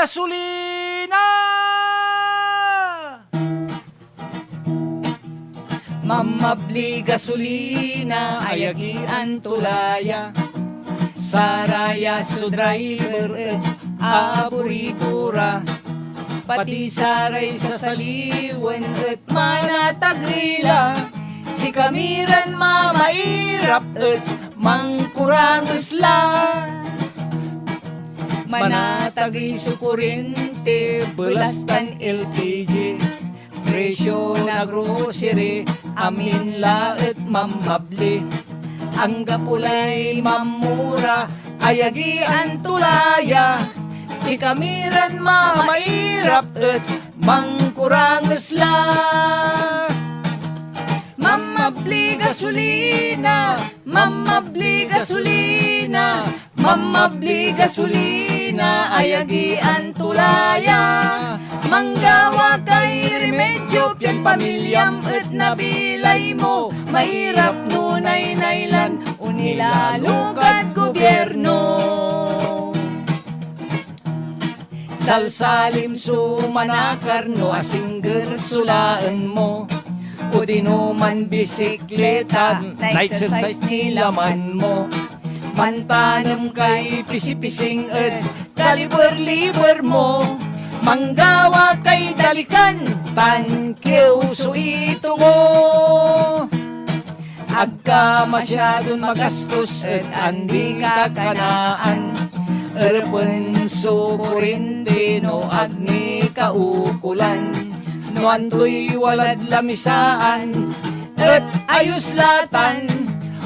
gasolina! Mamabli gasolina, ayagian tulaya. Saraya su driver et aburitura. Pati saray sa saliwan et manatagrila. Si kamiran mamairap et mangkurangusla. Manatagi su kurente, belastan LPG. Presyo na grocery, amin laet mamabli. Ang gapulay mamura, ayagian tulaya. Si kamiran mamairap et mangkurangusla. Mamabli gasolina, mamabli gasolina, mamabli gasolina, ayagian tulaya. Manggawa kay remedyo, piyan pamilyam et nabilay mo. Mahirap nunay nailan, unilalugad gobyerno. Salsalim sumanakar no asingger sulaan mo. O dinuman bisikleta, na-exercise nilaman mo. Mantanam kay pisipising et kaliber-liber mo. Manggawa kay dalikan, tankew suito mo. Agka masyadon magastos et andi ka kanaan. Erpen so kurinde no agni kaukulan. No antoy walad lamisaan et ayos latan.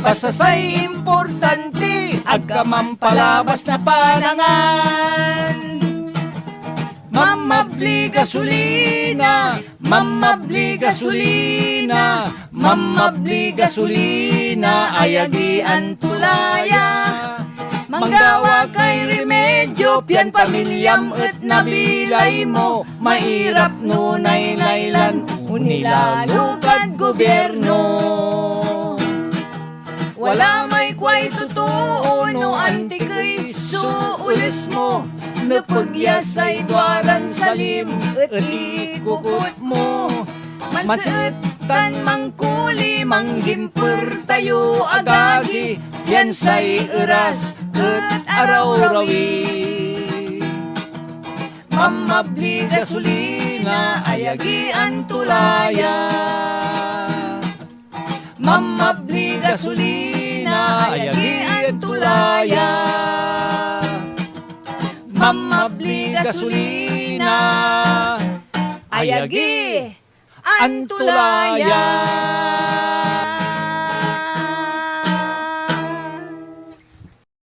Basta say importante, agka mampalabas na panangan. Mamabli gasolina, mamabli gasolina, mamabli gasolina, ayagian tulaya. Manggawa kay remedyo, piyan pamilyam et nabilay mo. Mahirap nunay laylan, unilalugad gobyerno. Wala may kway totoo, no antikay suulis mo. Napagyasay dwaran salim et ikukut mo. Mansitan mangkuli, manggimper tayo agagi. Yan say eras et araw-rawi. Mamabli gasolina, ayagian tulaya. Mamabli gasolina, ayagian tulaya. Mamabli gasolina, ayagi antulaya.